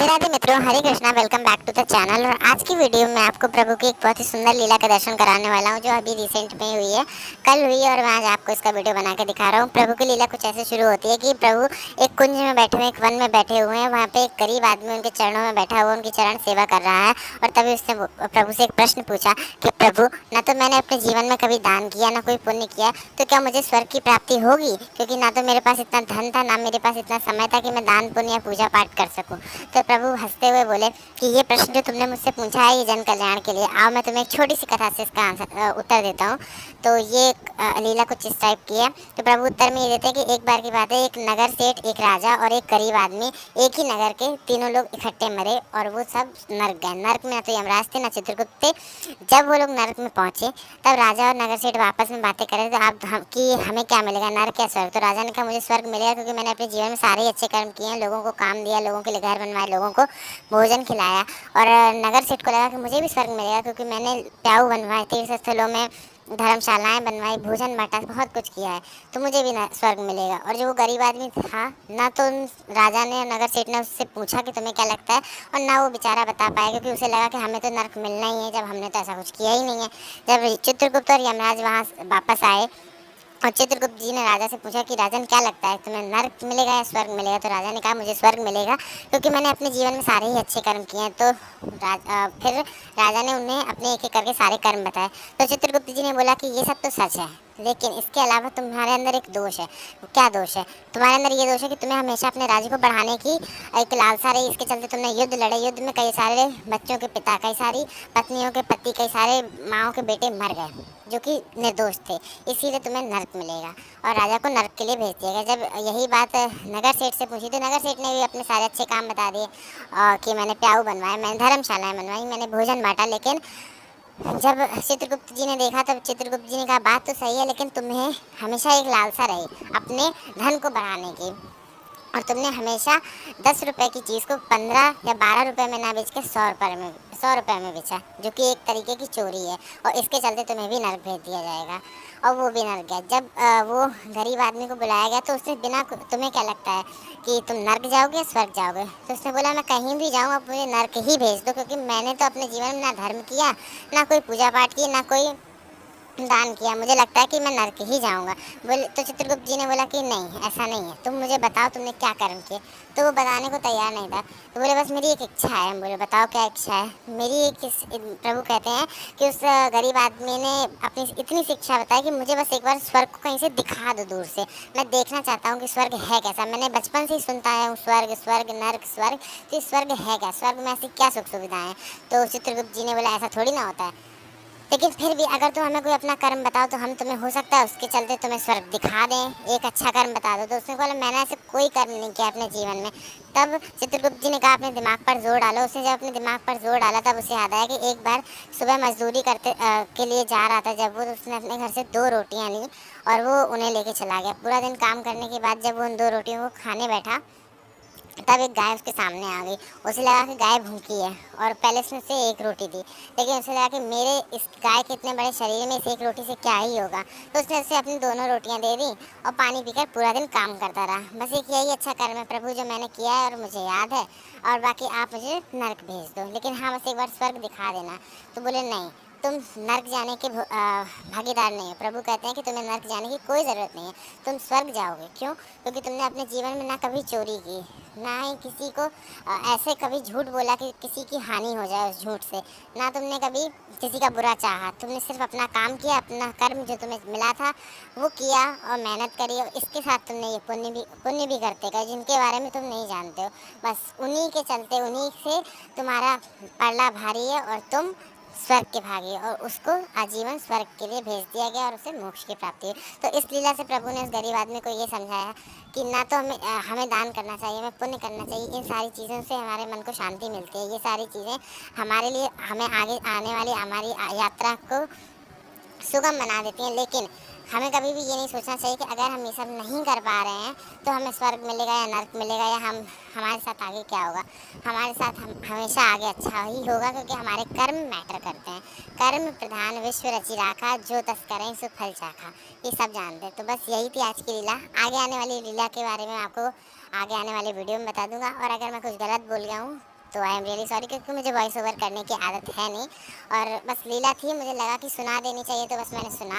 राधे राधे मित्रों, Hare Krishna. Welcome back to the channel. और आज की वीडियो में आपको प्रभु की एक बहुत ही सुंदर लीला का दर्शन कराने वाला हूँ, जो अभी रिसेंट में हुई है, कल हुई है। और मैं आज आपको इसका वीडियो बना के दिखा रहा हूँ। प्रभु की लीला कुछ ऐसे शुरू होती है कि प्रभु एक कुंज में बैठे हुए, एक वन में बैठे हुए हैं। वहाँ पे एक गरीब आदमी उनके चरणों में बैठा हुआ, उनकी चरण सेवा कर रहा है। और तभी उसने प्रभु से एक प्रश्न पूछा कि प्रभु, ना तो मैंने अपने जीवन में कभी दान किया, ना कोई पुण्य किया, तो क्या मुझे स्वर्ग की प्राप्ति होगी? क्योंकि ना तो मेरे पास इतना धन था, ना मेरे पास इतना समय था कि मैं दान पुण्य या पूजा पाठ कर सकूं। तो प्रभु हंसते हुए बोले कि ये प्रश्न जो तुमने मुझसे पूछा है, ये जन कल्याण के लिए। आओ मैं तुम्हें एक छोटी सी कथा से इसका उत्तर देता हूँ। तो ये लीला कुछ इस टाइप की है। तो प्रभु उत्तर में ये देते हैं कि एक बार की बात है, एक नगर सेठ, एक राजा और एक गरीब आदमी, एक ही नगर के तीनों लोग इकट्ठे मरे और वो सब नर्क गए। नर्क में ना तो यमराज थे, ना चित्रगुप्त थे। जब वो लोग नर्क में पहुंचे, तब राजा और नगर सेठ आपस में बातें कर रहे थे, कि हमें क्या मिलेगा, नर्क या स्वर्ग? तो राजा ने कहा, मुझे स्वर्ग मिलेगा, क्योंकि मैंने अपने जीवन में सारे अच्छे कर्म किए हैं, लोगों को काम दिया, लोगों के लिए घर बनवाए, लोगों को भोजन खिलाया। और नगर सेठ को लगा कि मुझे भी स्वर्ग मिलेगा, क्योंकि मैंने प्याऊ बनवाए, तीर्थ स्थलों में धर्मशालाएं बनवाई, भोजन बांटा, बहुत कुछ किया है, तो मुझे भी स्वर्ग मिलेगा। और जो वो गरीब आदमी था, ना तो उन राजा ने, नगर सेठ ने उससे पूछा कि तुम्हें क्या लगता है, और ना वो बेचारा बता पाया, क्योंकि उसे लगा कि हमें तो नर्क मिलना ही है, जब हमने तो ऐसा कुछ किया ही नहीं है। जब चित्रगुप्त और यमराज वहाँ वापस आए और चित्रगुप्त जी ने राजा से पूछा कि राजन, क्या लगता है तुम्हें, नर्क मिलेगा या स्वर्ग मिलेगा? तो राजा ने कहा, मुझे स्वर्ग मिलेगा, क्योंकि मैंने अपने जीवन में सारे ही अच्छे कर्म किए हैं। तो फिर राजा ने उन्हें अपने एक एक करके सारे कर्म बताए। तो चित्रगुप्त जी ने बोला कि ये सब तो सच है, लेकिन इसके अलावा तुम्हारे अंदर एक दोष है। क्या दोष है? तुम्हारे अंदर ये दोष है कि तुम्हें हमेशा अपने राज्य को बढ़ाने की एक लालसा रही। इसके चलते तुमने युद्ध लड़े, युद्ध में कई सारे बच्चों के पिता, कई सारी पत्नियों के पति, कई सारे माँओं के बेटे मर गए, जो कि निर्दोष थे। इसीलिए तुम्हें नर्क मिलेगा। और राजा को नर्क के लिए भेज दिया गया। जब यही बात नगर सेठ से पूछी, तो नगर सेठ ने भी अपने सारे अच्छे काम बता दिए, कि मैंने प्याऊ बनवाए, मैंने धर्मशालाएं बनवाई, मैंने भोजन बांटा। लेकिन जब चित्रगुप्त जी ने देखा, तब चित्रगुप्त जी ने कहा, बात तो सही है, लेकिन तुम्हें हमेशा एक लालसा रही अपने धन को बढ़ाने की, और तुमने हमेशा 10 रुपए की चीज़ को 15 या 12 रुपए में ना बेच के 100 रुपए में बेचा, जो कि एक तरीके की चोरी है। और इसके चलते तुम्हें भी नर्क भेज दिया जाएगा। और वो भी नर्क गया। जब वो गरीब आदमी को बुलाया गया, तो उसने बिना, तुम्हें क्या लगता है कि तुम नर्क जाओगे या स्वर्ग जाओगे? तो उसने बोला, मैं कहीं भी जाऊँ, अब मुझे नर्क ही भेज दो, क्योंकि मैंने तो अपने जीवन में ना धर्म किया, ना कोई पूजा पाठ की, ना कोई दान किया। मुझे लगता है कि मैं नर्क ही जाऊंगा। बोले तो चित्रगुप्त जी ने बोला कि नहीं, ऐसा नहीं है, तुम मुझे बताओ तुमने क्या कर्म किए। तो वो बताने को तैयार नहीं था। तो बोले, बस मेरी एक इच्छा है। बोले, बताओ क्या इच्छा है? मेरी एक प्रभु कहते हैं कि उस गरीब आदमी ने अपनी इतनी शिक्षा बताई कि मुझे बस एक बार स्वर्ग को कहीं से दिखा दो, दूर से। मैं देखना चाहता हूँ कि स्वर्ग है कैसा। मैंने बचपन से ही सुनता आया हूँ, स्वर्ग स्वर्ग, नर्क स्वर्ग, तो स्वर्ग है क्या? स्वर्ग में ऐसी क्या सुख सुविधाएं? तो चित्रगुप्त जी ने बोला, ऐसा थोड़ी ना होता है, लेकिन फिर भी अगर तुम हमें कोई अपना कर्म बताओ, तो हम तुम्हें, हो सकता है उसके चलते तुम्हें स्वर्ग दिखा दें, एक अच्छा कर्म बता दो। तो उसने बोला, मैंने ऐसे कोई कर्म नहीं किया अपने जीवन में। तब चित्रगुप्त जी ने कहा, अपने दिमाग पर जोर डालो। उसने जब अपने दिमाग पर जोर डाला, तब उसे याद आया कि एक बार सुबह मजदूरी के लिए जा रहा था जब वो, तो उसने अपने घर से 2 रोटियाँ ली और वो उन्हें लेके चला गया। पूरा दिन काम करने के बाद जब वो उन 2 रोटियों को खाने बैठा, तब एक गाय उसके सामने आ गई। उसे लगा कि गाय भूखी है, और पहले उसने उसे एक रोटी दी, लेकिन उसे लगा कि मेरे इस गाय के इतने बड़े शरीर में इस एक रोटी से क्या ही होगा। तो उसने उसे अपनी दोनों रोटियां दे दी और पानी पीकर पूरा दिन काम करता रहा। बस एक यही अच्छा कर्म है प्रभु जो मैंने किया है, और मुझे याद है, और बाकी आप मुझे नर्क भेज दो, लेकिन हाँ, बस एक बार स्वर्ग दिखा देना। तो बोले, नहीं, तुम नर्क जाने के भागीदार नहीं हो। प्रभु कहते हैं कि तुम्हें नर्क जाने की कोई ज़रूरत नहीं है, तुम स्वर्ग जाओगे। क्यों? क्योंकि तुमने अपने जीवन में ना कभी चोरी की, ना ही किसी को ऐसे कभी झूठ बोला कि किसी की हानि हो जाए उस झूठ से, ना तुमने कभी किसी का बुरा चाहा। तुमने सिर्फ अपना काम किया, अपना कर्म जो तुम्हें मिला था वो किया, और मेहनत करी, और इसके साथ तुमने ये पुण्य भी करते गए, जिनके बारे में तुम नहीं जानते हो। बस उन्हीं के चलते, उन्हीं से तुम्हारा पल्ला भारी है, और तुम स्वर्ग के भागी, और उसको आजीवन स्वर्ग के लिए भेज दिया गया, और उसे मोक्ष की प्राप्ति हुई। तो इस लीला से प्रभु ने उस गरीब आदमी को ये समझाया कि ना तो हमें दान करना चाहिए, हमें पुण्य करना चाहिए। इन सारी चीज़ों से हमारे मन को शांति मिलती है। ये सारी चीज़ें हमारे लिए, हमें आगे आने वाली हमारी यात्रा को सुगम बना देती हैं। लेकिन हमें कभी भी ये नहीं सोचना चाहिए कि अगर हम ये सब नहीं कर पा रहे हैं तो हमें स्वर्ग मिलेगा या नर्क मिलेगा, या हमारे साथ आगे क्या होगा। हमारे साथ हम हमेशा आगे अच्छा ही होगा, क्योंकि हमारे कर्म मैटर करते हैं। कर्म प्रधान विश्व रचि राखा, जो तस करें सो फल चाखा, ये सब जानते हैं। तो बस यही थी आज की लीला। आगे आने वाली लीला के बारे में आपको आगे आने वाली वीडियो में बता दूंगा। और अगर मैं कुछ गलत बोल गया हूँ तो आई एम रियली सॉरी, क्योंकि मुझे वॉइस ओवर करने की आदत है नहीं। और बस लीला थी, मुझे लगा कि सुना देनी चाहिए, तो बस मैंने सुना